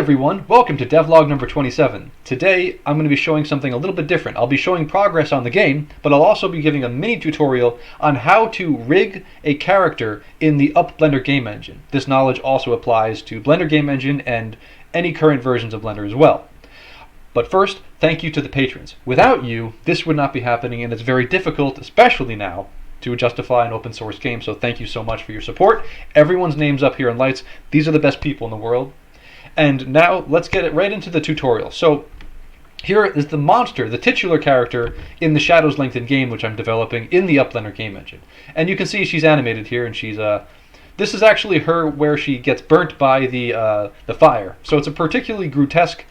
everyone, welcome to Devlog number 27. Today I'm going to be showing something a little bit different. I'll be showing progress on the game, but I'll also be giving a mini tutorial on how to rig a character in the Blender game engine. This knowledge also applies to Blender game engine and any current versions of Blender as well. But first, thank you to the patrons. Without you, this would not be happening, and it's very difficult, especially now, to justify an open source game, so thank you so much for your support. Everyone's name's up here in lights. These are the best people in the world. And now let's get it right into the tutorial. So here is the monster, the titular character in the Shadows Lengthened game, which I'm developing in the Blender game engine. And you can see she's animated here, and she's this is actually her where she gets burnt by the fire. So it's a particularly grotesque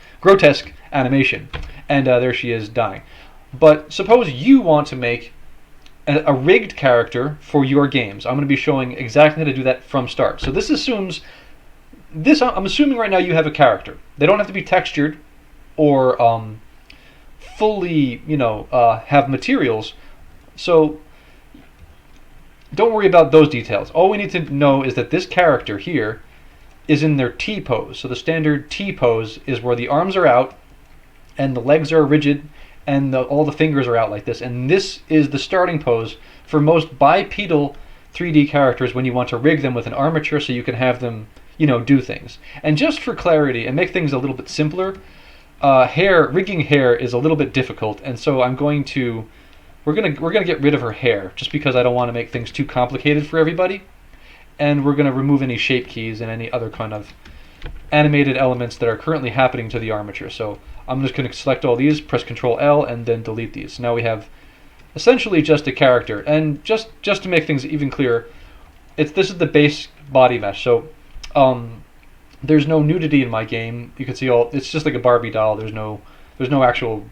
animation, and there she is dying. But suppose you want to make a rigged character for your games. I'm going to be showing exactly how to do that from start. So this assumes, I'm assuming right now you have a character. They don't have to be textured or fully, have materials. So don't worry about those details. All we need to know is that this character here is in their T pose. So the standard T pose is where the arms are out and the legs are rigid and all the fingers are out like this. And this is the starting pose for most bipedal 3D characters when you want to rig them with an armature so you can have them, do things. And just for clarity and make things a little bit simpler, rigging hair is a little bit difficult, and so we're gonna get rid of her hair just because I don't want to make things too complicated for everybody. And we're gonna remove any shape keys and any other kind of animated elements that are currently happening to the armature. So I'm just going to select all these, press Ctrl L, and then delete these. So now we have essentially just a character. And just to make things even clearer, this is the base body mesh. So there's no nudity in my game. You can see it's just like a Barbie doll. There's no actual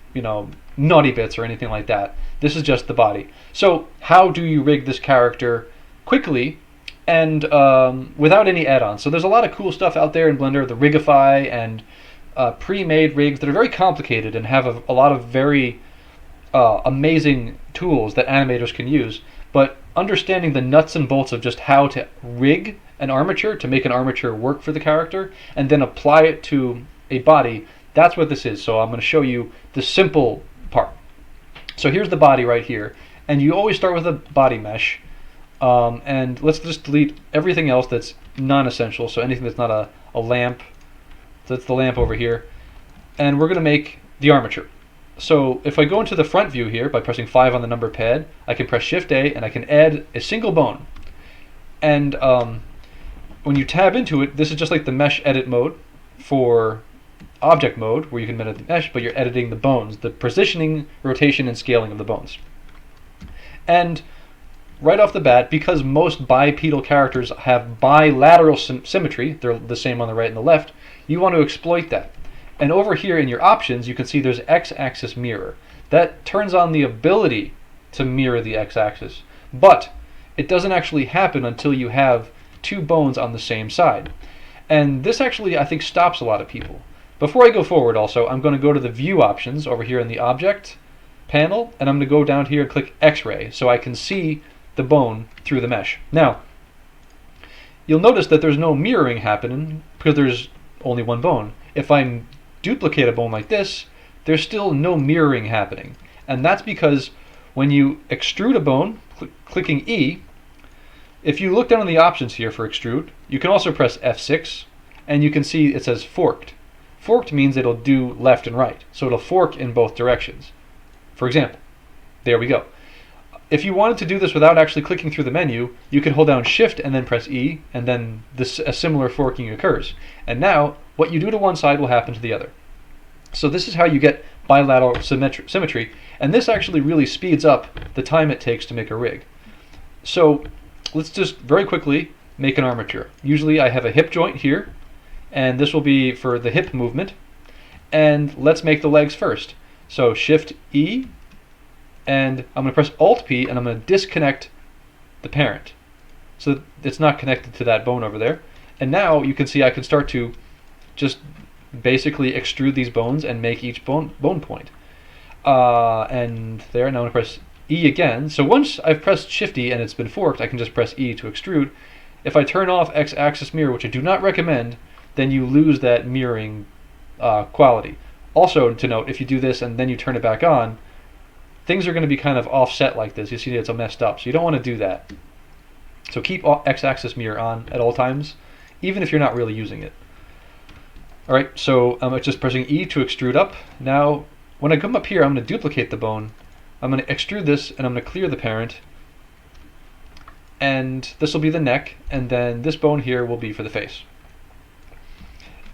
naughty bits or anything like that. This is just the body. So how do you rig this character quickly and without any add-ons? So there's a lot of cool stuff out there in Blender, the Rigify and pre-made rigs that are very complicated and have a lot of very amazing tools that animators can use. But understanding the nuts and bolts of just how to rig an armature to make an armature work for the character and then apply it to a body, that's what this is. So I'm going to show you the simple part. So here's the body right here, and you always start with a body mesh. And let's just delete everything else that's non-essential, so anything that's not a lamp. That's the lamp over here. And we're going to make the armature. So if I go into the front view here by pressing 5 on the number pad, I can press Shift A and I can add a single bone. And when you tab into it, this is just like the mesh edit mode for object mode, where you can edit the mesh, but you're editing the bones, the positioning, rotation, and scaling of the bones. And right off the bat, because most bipedal characters have bilateral symmetry, they're the same on the right and the left, you want to exploit that. And over here in your options, you can see there's X-axis mirror. That turns on the ability to mirror the X-axis, but it doesn't actually happen until you have two bones on the same side. And this actually, I think, stops a lot of people. Before I go forward also, I'm going to go to the view options over here in the object panel, and I'm going to go down here and click X-ray so I can see the bone through the mesh. Now, you'll notice that there's no mirroring happening because there's only one bone. If I duplicate a bone like this, there's still no mirroring happening. And that's because when you extrude a bone, clicking E, if you look down in the options here for extrude, you can also press F6, and you can see it says forked. Forked means it'll do left and right, so it'll fork in both directions. For example, there we go. If you wanted to do this without actually clicking through the menu, you can hold down Shift and then press E, and then a similar forking occurs. And now, what you do to one side will happen to the other. So this is how you get bilateral symmetry, and this actually really speeds up the time it takes to make a rig. So let's just very quickly make an armature. Usually I have a hip joint here, and this will be for the hip movement. And let's make the legs first. So Shift E, and I'm going to press Alt P, and I'm going to disconnect the parent so it's not connected to that bone over there. And now you can see I can start to just basically extrude these bones and make each bone point. And there, now I'm going to press E again. So once I've pressed Shift E and it's been forked, I can just press E to extrude. If I turn off X-axis mirror, which I do not recommend, then you lose that mirroring quality. Also to note, if you do this and then you turn it back on, things are going to be kind of offset like this. You see it's messed up, so you don't want to do that. So keep x-axis mirror on at all times, even if you're not really using it. Alright, so I'm just pressing E to extrude up. Now, when I come up here, I'm going to duplicate the bone. I'm going to extrude this, and I'm going to clear the parent. And this will be the neck, and then this bone here will be for the face.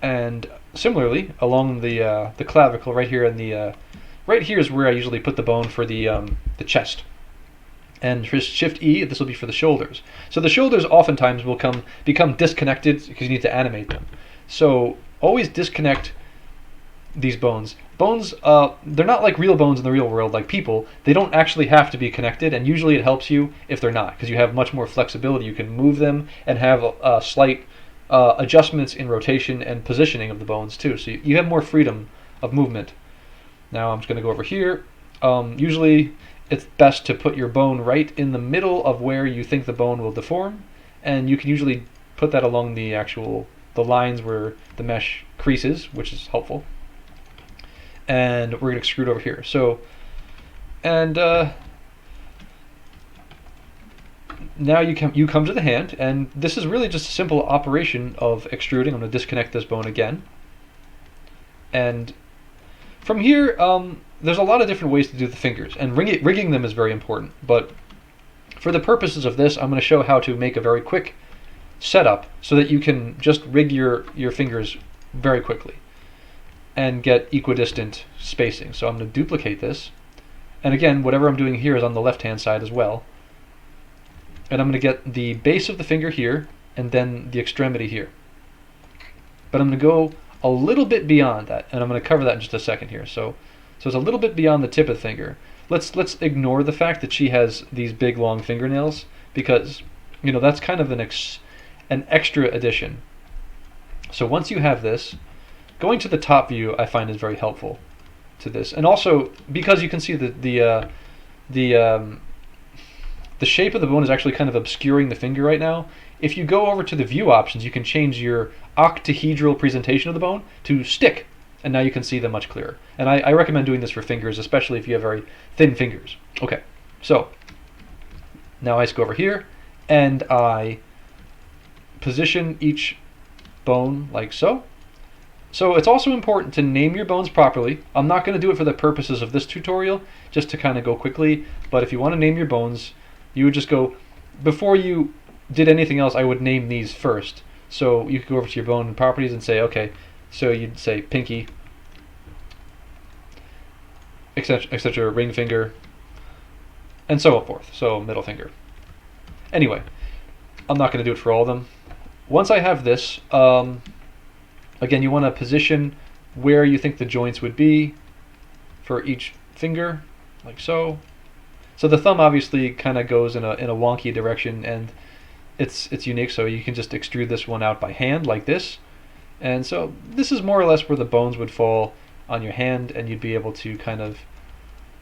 And similarly, along the clavicle, right here in the right here is where I usually put the bone for the chest. And Shift E, this will be for the shoulders. So the shoulders oftentimes will become disconnected because you need to animate them. So always disconnect these bones. Bones, they're not like real bones in the real world, like people. They don't actually have to be connected, and usually it helps you if they're not, because you have much more flexibility. You can move them and have slight adjustments in rotation and positioning of the bones too. So you have more freedom of movement. Now I'm just going to go over here. Usually it's best to put your bone right in the middle of where you think the bone will deform, and you can usually put that along the lines where the mesh creases, which is helpful. And we're going to extrude over here. So, and now you come to the hand, and this is really just a simple operation of extruding. I'm going to disconnect this bone again. And from here, there's a lot of different ways to do the fingers, and rigging them is very important. But for the purposes of this, I'm going to show how to make a very quick setup so that you can just rig your fingers very quickly and get equidistant spacing. So I'm going to duplicate this, and again, whatever I'm doing here is on the left hand side as well. And I'm going to get the base of the finger here and then the extremity here. But I'm going to go a little bit beyond that, and I'm going to cover that in just a second here. So it's a little bit beyond the tip of the finger. Let's ignore the fact that she has these big long fingernails, because that's kind of an extra addition. So once you have this, going to the top view I find is very helpful to this, and also because you can see the shape of the bone is actually kind of obscuring the finger right now. If you go over to the view options, you can change your octahedral presentation of the bone to stick, and now you can see them much clearer. And I recommend doing this for fingers, especially if you have very thin fingers. Okay, so now I just go over here and I position each bone like so. So it's also important to name your bones properly. I'm not going to do it for the purposes of this tutorial, just to kind of go quickly, but if you want to name your bones, you would just go, before you did anything else, I would name these first. So you could go over to your bone properties and say, okay, so you'd say pinky, etc., ring finger, and so forth. So middle finger. Anyway, I'm not going to do it for all of them. Once I have this, again, you want to position where you think the joints would be for each finger, like so. So the thumb obviously kind of goes in a wonky direction, and it's unique, so you can just extrude this one out by hand like this. And so this is more or less where the bones would fall on your hand, and you'd be able to kind of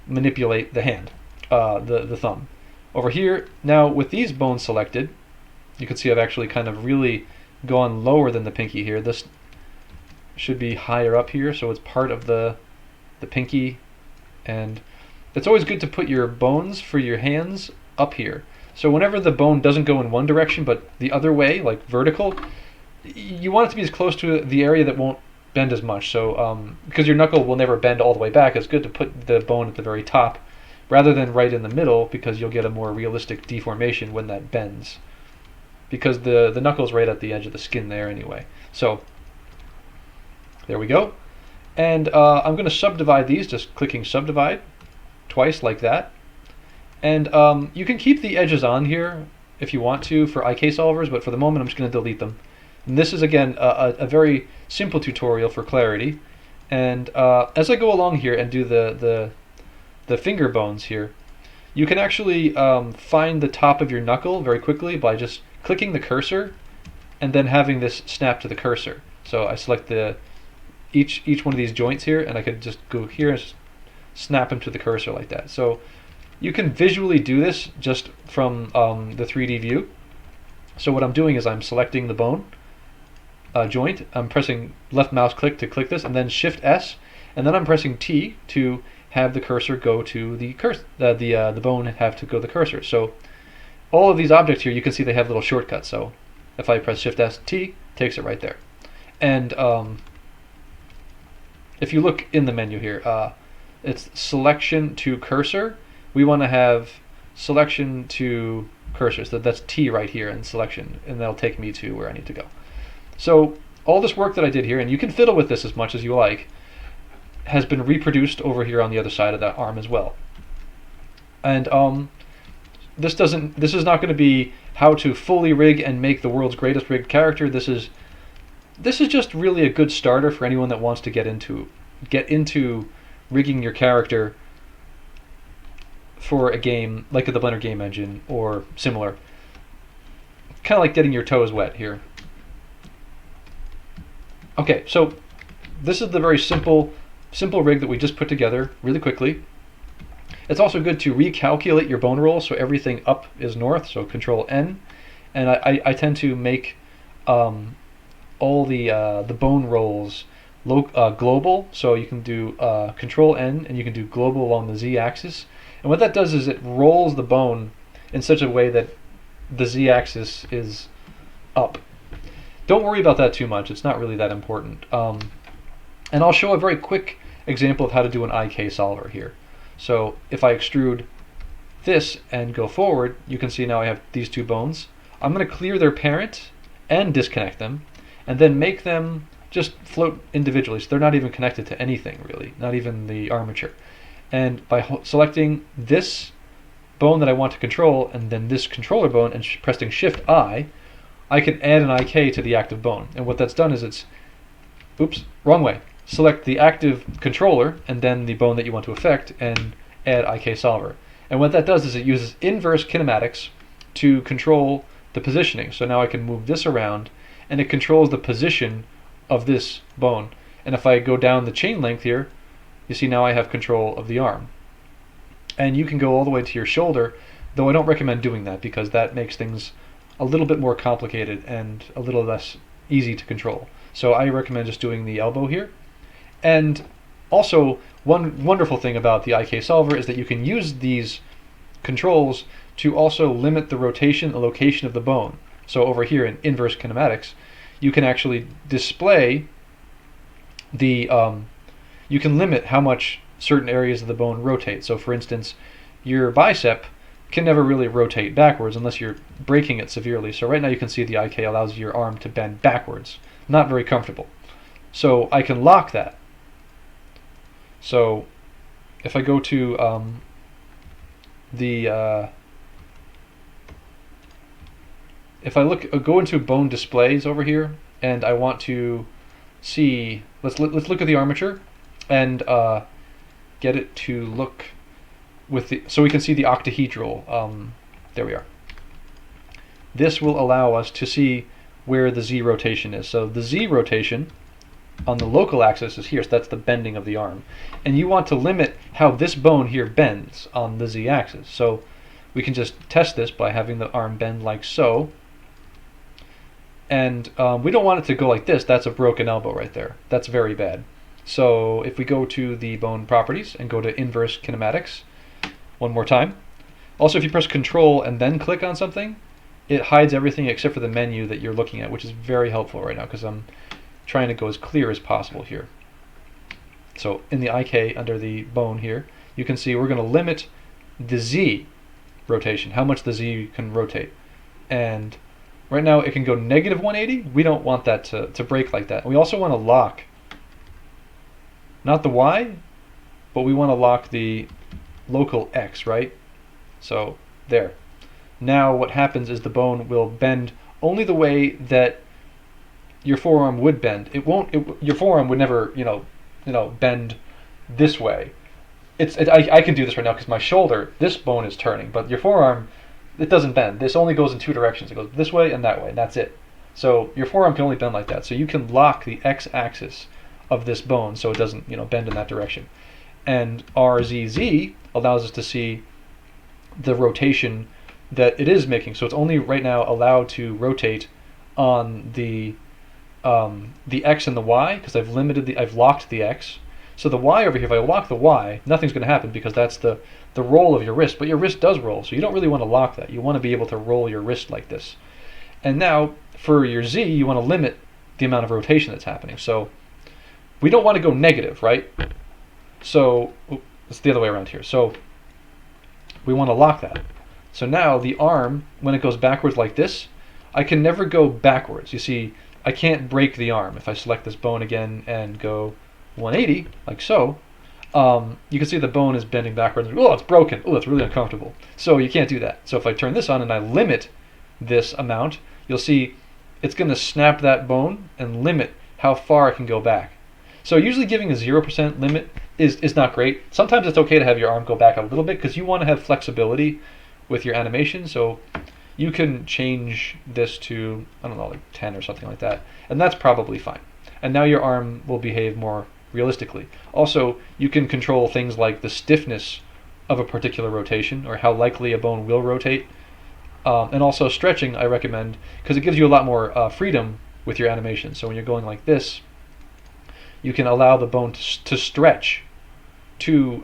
manipulate the hand, the thumb. Over here, now with these bones selected, you can see I've actually kind of really gone lower than the pinky here. This should be higher up here, so it's part of the pinky. And it's always good to put your bones for your hands up here. So whenever the bone doesn't go in one direction but the other way, like vertical, you want it to be as close to the area that won't bend as much. So because your knuckle will never bend all the way back, it's good to put the bone at the very top rather than right in the middle, because you'll get a more realistic deformation when that bends, because the knuckle's right at the edge of the skin there anyway. So there we go. And I'm going to subdivide these, just clicking subdivide twice like that. And you can keep the edges on here if you want to for IK solvers, but for the moment I'm just going to delete them. And this is again a very simple tutorial for clarity. And as I go along here and do the finger bones here, you can actually find the top of your knuckle very quickly by just clicking the cursor and then having this snap to the cursor. So I select each one of these joints here, and I could just go here and just snap them to the cursor like that. So you can visually do this just from the 3D view. So what I'm doing is I'm selecting the bone, joint, I'm pressing left mouse click to click this, and then Shift S, and then I'm pressing T to have the cursor go to the bone have to go to the cursor. So all of these objects here, you can see they have little shortcuts. So if I press Shift S T, takes it right there. And if you look in the menu here, it's selection to cursor. We want to have selection to cursor, so that's T right here in selection, and that'll take me to where I need to go. So all this work that I did here, and you can fiddle with this as much as you like, has been reproduced over here on the other side of that arm as well. And this is not going to be how to fully rig and make the world's greatest rigged character. This is just really a good starter for anyone that wants to get into rigging your character for a game like the Blender game engine or similar. Kind of like getting your toes wet here. Okay, so this is the very simple rig that we just put together really quickly. It's also good to recalculate your bone roll so everything up is north, so Control N. And I tend to make all the bone rolls global, so you can do Control N and you can do global along the Z axis. And what that does is it rolls the bone in such a way that the Z axis is up. Don't worry about that too much, it's not really that important. And I'll show a very quick example of how to do an IK solver here. So if I extrude this and go forward, you can see now I have these two bones. I'm going to clear their parent and disconnect them, and then make them just float individually, so they're not even connected to anything really, not even the armature. And by selecting this bone that I want to control and then this controller bone and pressing Shift I can add an IK to the active bone. And what that's done is it's, oops, wrong way. Select the active controller and then the bone that you want to affect and add IK solver. And what that does is it uses inverse kinematics to control the positioning. So now I can move this around and it controls the position of this bone. And if I go down the chain length here, you see now I have control of the arm. And you can go all the way to your shoulder, though I don't recommend doing that because that makes things a little bit more complicated and a little less easy to control. So I recommend just doing the elbow here. And also, one wonderful thing about the IK solver is that you can use these controls to also limit the rotation and location of the bone. So over here in inverse kinematics, you can actually display the you can limit how much certain areas of the bone rotate. So for instance, your bicep can never really rotate backwards unless you're breaking it severely. So right now you can see the IK allows your arm to bend backwards. Not very comfortable. So I can lock that. So if I go to if I go into bone displays over here and I want to see, let's look at the armature and get it to look with the, so we can see the octahedral. There we are. This will allow us to see where the Z rotation is. So the Z rotation on the local axis is here, so that's the bending of the arm. And you want to limit how this bone here bends on the Z axis. So we can just test this by having the arm bend like so. And we don't want it to go like this. That's a broken elbow right there. That's very bad. So if we go to the bone properties and go to inverse kinematics one more time. Also, if you press Control and then click on something, it hides everything except for the menu that you're looking at, which is very helpful right now because I'm trying to go as clear as possible here. So in the IK under the bone here, you can see we're going to limit the Z rotation, how much the Z can rotate. And right now it can go negative 180. We don't want that to break like that. We also want to lock, not the Y, but we want to lock the local X, right? So there. Now what happens is the bone will bend only the way that your forearm would bend. It won't. Your forearm would never, bend this way. I can do this right now because my shoulder, this bone is turning, but your forearm, it doesn't bend. This only goes in two directions. It goes this way and that way, and that's it. So your forearm can only bend like that. So you can lock the X-axis of this bone so it doesn't, bend in that direction. And RZZ allows us to see the rotation that it is making. So it's only right now allowed to rotate on the the X and the Y, because I've locked the X. So the Y over here, if I lock the Y, nothing's going to happen because that's the roll of your wrist. But your wrist does roll, so you don't really want to lock that. You want to be able to roll your wrist like this. And now for your Z, you want to limit the amount of rotation that's happening. So we don't want to go negative, right? So it's the other way around here. So we want to lock that. So now the arm, when it goes backwards like this, I can never go backwards. You see, I can't break the arm. If I select this bone again and go 180, like so, you can see the bone is bending backwards. Oh, it's broken. Oh, that's really uncomfortable. So you can't do that. So if I turn this on and I limit this amount, you'll see it's going to snap that bone and limit how far it can go back. So usually giving a 0% limit is not great. Sometimes it's okay to have your arm go back a little bit because you want to have flexibility with your animation. So you can change this to, I don't know, like 10 or something like that. And that's probably fine. And now your arm will behave more realistically. Also, you can control things like the stiffness of a particular rotation or how likely a bone will rotate. And also stretching, I recommend, because it gives you a lot more freedom with your animation. So when you're going like this, you can allow the bone to stretch to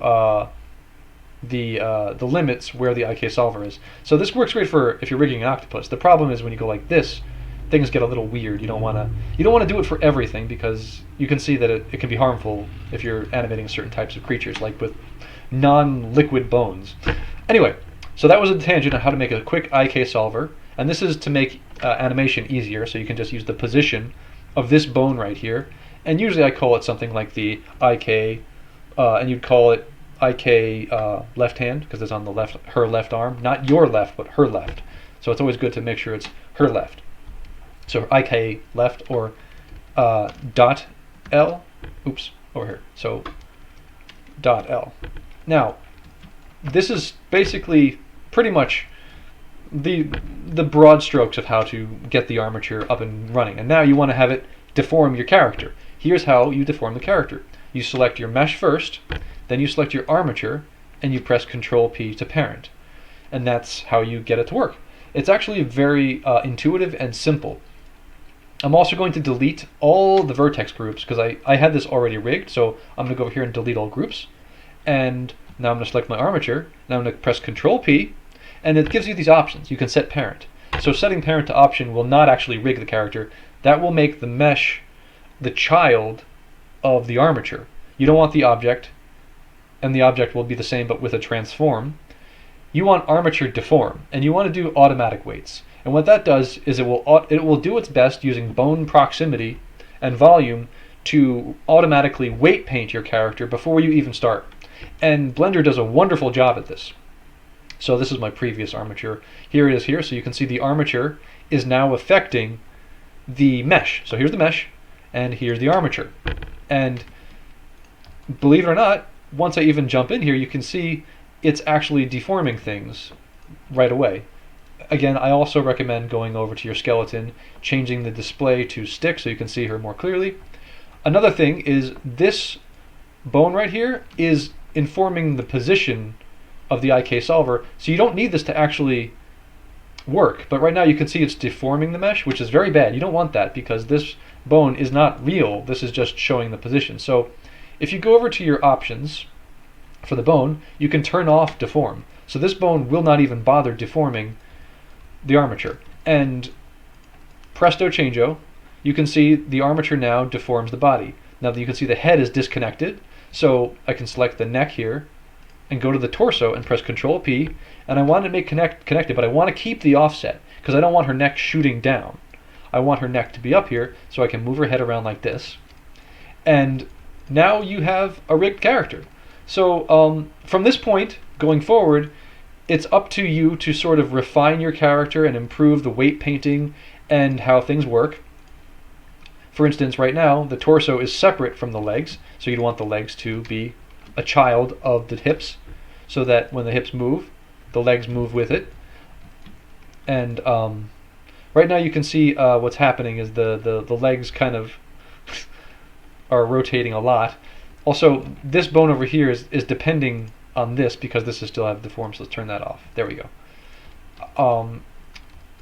the limits where the IK solver is. So this works great for if you're rigging an octopus. The problem is when you go like this, things get a little weird. You don't want to do it for everything because you can see that it can be harmful if you're animating certain types of creatures, like with non-liquid bones. Anyway, so that was a tangent on how to make a quick IK solver, and this is to make animation easier. So you can just use the position of this bone right here, and usually I call it something like the IK, and you'd call it IK left hand because it's on the left, her left arm, not your left, but her left. So it's always good to make sure it's her left. So IK left or dot L, oops, over here. So dot L. Now, this is basically pretty much the broad strokes of how to get the armature up and running. And now you want to have it deform your character. Here's how you deform the character. You select your mesh first, then you select your armature, and you press Control P to parent. And that's how you get it to work. It's actually very intuitive and simple. I'm also going to delete all the vertex groups because I had this already rigged, so I'm going to go over here and delete all groups. And now I'm going to select my armature. Now I'm going to press Control P, and it gives you these options. You can set parent. So setting parent to option will not actually rig the character. That will make the mesh the child of the armature. You don't want the object, and the object will be the same but with a transform. You want armature deform, and you want to do automatic weights. And what that does is it will do its best using bone proximity and volume to automatically weight paint your character before you even start. And Blender does a wonderful job at this. So this is my previous armature. Here it is here, so you can see the armature is now affecting the mesh. So here's the mesh, and here's the armature. And believe it or not, once I even jump in here, you can see it's actually deforming things right away. Again, I also recommend going over to your skeleton, changing the display to stick so you can see her more clearly. Another thing is this bone right here is informing the position of the IK solver, so you don't need this to actually work. But right now you can see it's deforming the mesh, which is very bad. You don't want that because this bone is not real. This is just showing the position. So if you go over to your options for the bone, you can turn off deform. So this bone will not even bother deforming the armature. And presto changeo, you can see the armature now deforms the body. Now you can see the head is disconnected, so I can select the neck here and go to the torso and press Control P, and I want to make connected, but I want to keep the offset because I don't want her neck shooting down. I want her neck to be up here so I can move her head around like this. And now you have a rigged character. So from this point going forward, it's up to you to sort of refine your character and improve the weight painting and how things work. For instance, right now, the torso is separate from the legs, so you'd want the legs to be a child of the hips, so that when the hips move, the legs move with it. And right now you can see what's happening is the legs kind of are rotating a lot. Also, this bone over here is depending on this because this is still have deformed, so let's turn that off. There we go.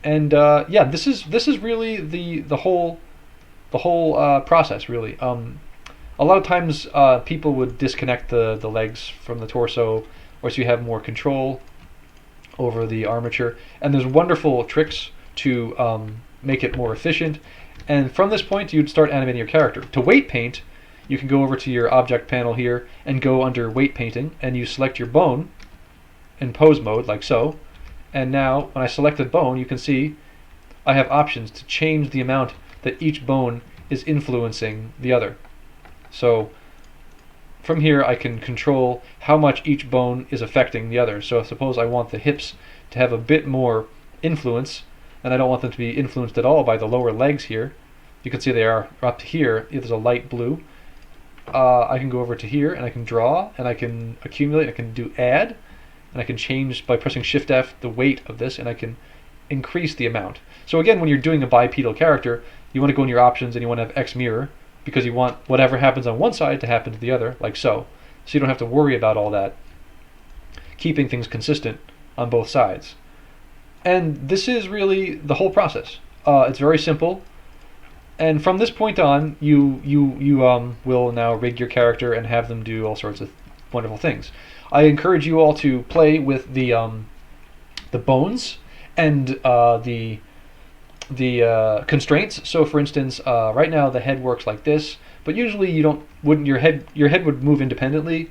Yeah, this is really the whole process really. A lot of times people would disconnect the legs from the torso, or so you have more control over the armature. And there's wonderful tricks to make it more efficient. And from this point, you'd start animating your character. To weight paint, you can go over to your object panel here and go under weight painting, and you select your bone in pose mode, like so. And now, when I selected bone, you can see I have options to change the amount that each bone is influencing the other. So from here I can control how much each bone is affecting the other. So suppose I want the hips to have a bit more influence, and I don't want them to be influenced at all by the lower legs here. You can see they are up here. There's a light blue. I can go over to here and I can draw, and I can accumulate, I can do add, and I can change by pressing Shift F the weight of this, and I can increase the amount. So again, when you're doing a bipedal character, you want to go in your options and you want to have X mirror, because you want whatever happens on one side to happen to the other, like so. So you don't have to worry about all that, keeping things consistent on both sides. And this is really the whole process. It's very simple. And from this point on, you will now rig your character and have them do all sorts of wonderful things. I encourage you all to play with the bones and the constraints. So for instance, right now the head works like this, but usually your head would move independently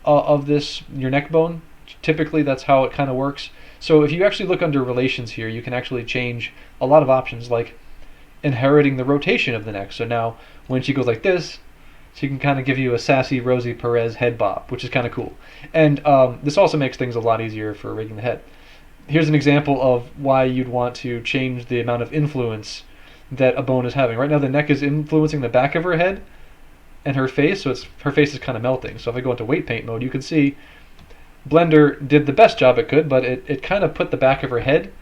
of this, your neck bone. Typically that's how it kind of works. So if you actually look under relations here, you can actually change a lot of options, like inheriting the rotation of the neck. So now when she goes like this, she can kind of give you a sassy Rosie Perez head bob, which is kind of cool. And this also makes things a lot easier for rigging the head. Here's an example of why you'd want to change the amount of influence that a bone is having. Right now the neck is influencing the back of her head and her face, so her face is kind of melting. So if I go into weight paint mode, you can see Blender did the best job it could, but it kind of put the back of her head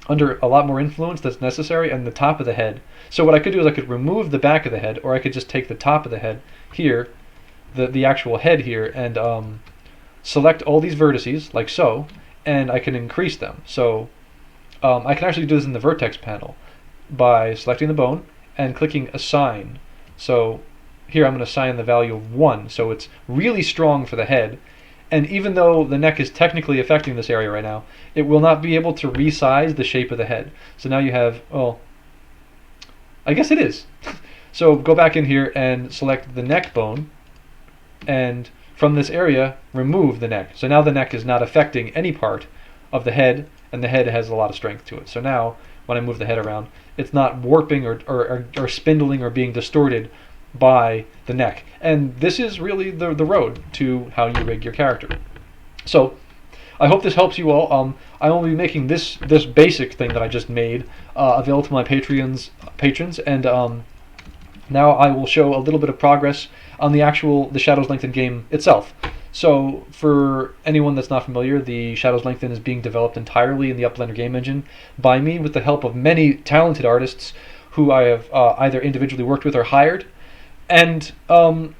under a lot more influence that's necessary, and the top of the head. So what I could do is I could remove the back of the head, or I could just take the top of the head here, the actual head here, and select all these vertices, like so, and I can increase them. So I can actually do this in the vertex panel by selecting the bone and clicking assign. So here I'm going to assign the value of 1, so it's really strong for the head. And even though the neck is technically affecting this area right now, it will not be able to resize the shape of the head. So now you have, well, I guess it is. So go back in here and select the neck bone, and from this area, remove the neck. So now the neck is not affecting any part of the head, and the head has a lot of strength to it. So now, when I move the head around, it's not warping or spindling or being distorted by the neck. And this is really the road to how you rig your character. So I hope this helps you all. I will be making this basic thing that I just made available to my patrons, and now I will show a little bit of progress on the Shadows Lengthen game itself. So for anyone that's not familiar, the Shadows Lengthen is being developed entirely in the Upblender game engine by me, with the help of many talented artists who I have either individually worked with or hired. And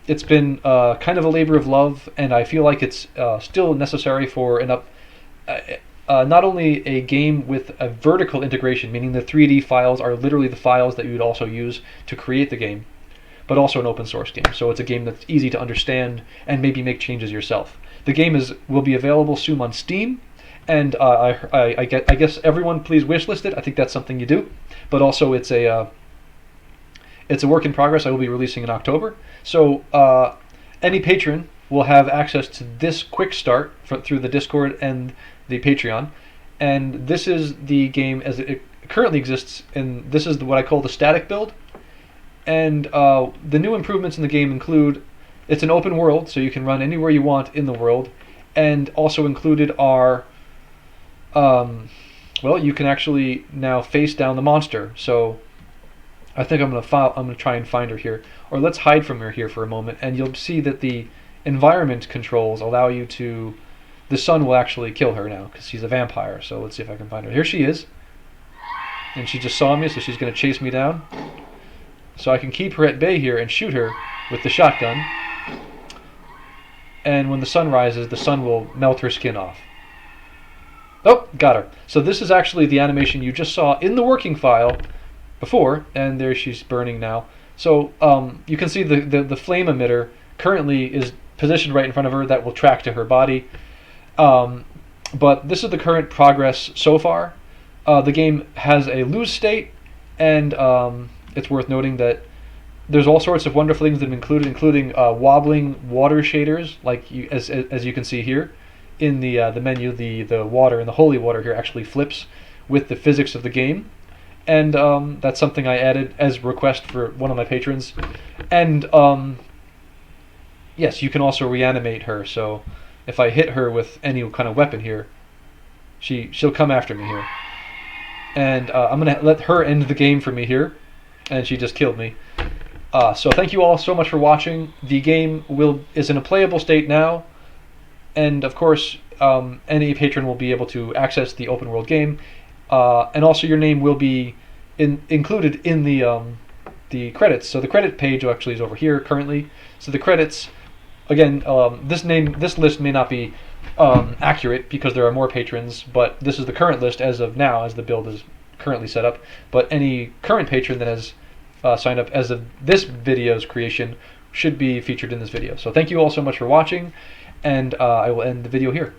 it's been kind of a labor of love, and I feel like it's still necessary for not only a game with a vertical integration, meaning the 3D files are literally the files that you would also use to create the game, but also an open source game. So it's a game that's easy to understand and maybe make changes yourself. The game will be available soon on Steam, and I guess everyone please wishlist it. I think that's something you do, but also it's a work in progress. I will be releasing in October. So any patron will have access to this quick start through the Discord and the Patreon. And this is the game as it currently exists, and this is what I call the static build. And the new improvements in the game include, it's an open world, so you can run anywhere you want in the world. And also included are, well, you can actually now face down the monster. So I think I'm gonna try and find her here, or let's hide from her here for a moment, and you'll see that the environment controls allow you to. The sun will actually kill her now because she's a vampire. So let's see if I can find her. Here she is, and she just saw me, so she's gonna chase me down. So I can keep her at bay here and shoot her with the shotgun. And when the sun rises, the sun will melt her skin off. Oh, got her. So this is actually the animation you just saw in the working file before, and there she's burning now. So you can see the flame emitter currently is positioned right in front of her. That will track to her body. But this is the current progress so far. The game has a lose state, and it's worth noting that there's all sorts of wonderful things that have been included, including wobbling water shaders, like as you can see here in the menu. The water and the holy water here actually flips with the physics of the game, and that's something I added as a request for one of my patrons. And yes, you can also reanimate her. So if I hit her with any kind of weapon here, she'll come after me here. And I'm going to let her end the game for me here. And she just killed me. So thank you all so much for watching. The game is in a playable state now. And of course, any patron will be able to access the open world game. And also your name will be included in the credits. So the credit page actually is over here currently. So the credits, again, this list may not be accurate because there are more patrons, but this is the current list as of now, as the build is currently set up. But any current patron that has signed up as of this video's creation should be featured in this video. So thank you all so much for watching, and I will end the video here.